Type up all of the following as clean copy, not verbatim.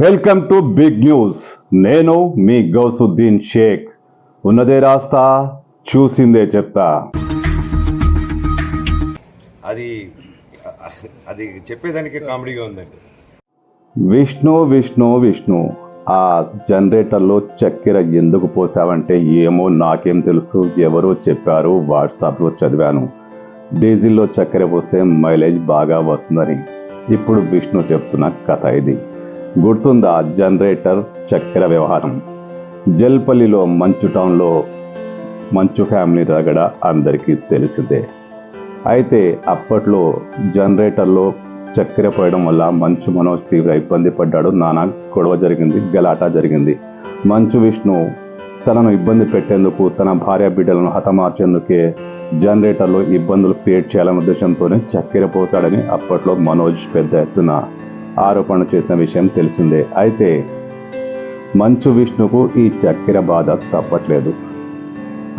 Welcome to big news. నేను మీ గౌసుద్దీన్ షేక్. ఉన్నదే రాస్తా, చూసిందే చెప్తా. అది అది చెప్పేదానికి కామెడీగా ఉందండి. విష్ణు విష్ణు విష్ణు ఆ జనరేటర్లో చక్కెర ఎందుకు పోసావంటే ఏమో నాకేం తెలుసు, ఎవరో చెప్పారు, వాట్సాప్లో చదివాను. డీజిల్లో చక్కెర పోస్తే మైలేజ్ బాగా వస్తుందని. ఇప్పుడు విష్ణు చెప్తున్న కథ ఇది. గుర్తుందా జనరేటర్ చక్కెర వ్యవహారం? జల్పల్లిలో మంచు టౌన్లో మంచు ఫ్యామిలీ రగడ అందరికీ తెలిసిందే. అయితే అప్పట్లో జనరేటర్లో చక్కెర పోయడం వల్ల మంచు మనోజ్ తీవ్ర ఇబ్బంది పడ్డాడు. నానా గొడవ జరిగింది, గలాటా జరిగింది. మంచు విష్ణు తనను ఇబ్బంది పెట్టేందుకు, తన భార్య బిడ్డలను హతమార్చేందుకే జనరేటర్లో ఇబ్బందులు క్రియేట్ చేయాలనే ఉద్దేశంతోనే చక్కెర పోసాడని అప్పట్లో మనోజ్ పెద్ద ఎత్తున ఆరోపణ చేసిన విషయం తెలిసిందే. అయితే మంచు విష్ణుకు ఈ చక్కెర బాధ తప్పట్లేదు.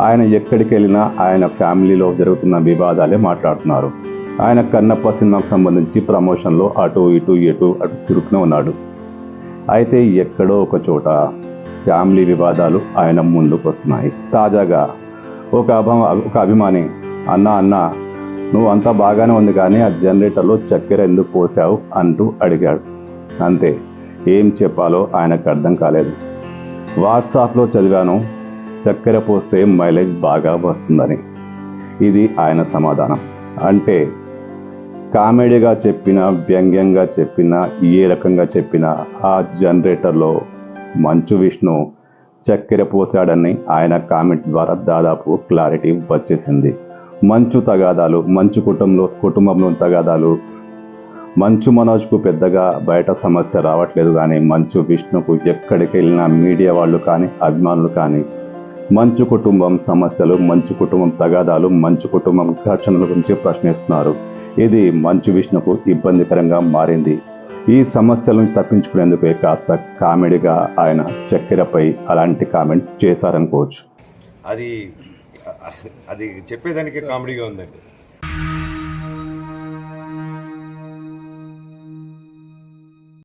ఆయన ఎక్కడికి వెళ్ళినా ఆయన ఫ్యామిలీలో జరుగుతున్న వివాదాలే మాట్లాడుతున్నారు. ఆయన కన్నప్ప సినిమాకు సంబంధించి ప్రమోషన్లో అటు తిరుగుతూనే ఉన్నాడు. అయితే ఎక్కడో ఒక చోట ఫ్యామిలీ వివాదాలు ఆయన ముందుకు వస్తున్నాయి. తాజాగా ఒక అభిమాని అన్నా నువ్వు అంతా బాగానే ఉంది కానీ ఆ జనరేటర్లో చక్కెర ఎందుకు పోసావు అంటూ అడిగాడు. అంతే, ఏం చెప్పాలో ఆయనకు అర్థం కాలేదు. వాట్సాప్లో చదివాను, చక్కెర పోస్తే మైలేజ్ బాగా వస్తుందని. ఇది ఆయన సమాధానం. అంటే కామెడీగా చెప్పినా, వ్యంగ్యంగా చెప్పినా, ఏ రకంగా చెప్పినా ఆ జనరేటర్లో మంచు విష్ణు చక్కెర పోసాడని ఆయన కామెంట్ ద్వారా దాదాపు క్లారిటీ వచ్చేసింది. మంచు తగాదాలు, మంచు కుటుంబంలో తగాదాలు, మంచు మనోజ్కు పెద్దగా బయట సమస్య రావట్లేదు. కానీ మంచు విష్ణుకు ఎక్కడికి వెళ్ళినా మీడియా వాళ్ళు కానీ, అభిమానులు కానీ మంచు కుటుంబం సమస్యలు, మంచు కుటుంబం తగాదాలు, మంచు కుటుంబం ఘర్షణల గురించి ప్రశ్నిస్తున్నారు. ఇది మంచు విష్ణుకు ఇబ్బందికరంగా మారింది. ఈ సమస్యల నుంచి తప్పించుకునేందుకే కాస్త కామెడీగా ఆయన చక్కెరపై అలాంటి కామెంట్ చేశారనుకోవచ్చు. అది చెప్పేదానికి కామెడీగా ఉందండి.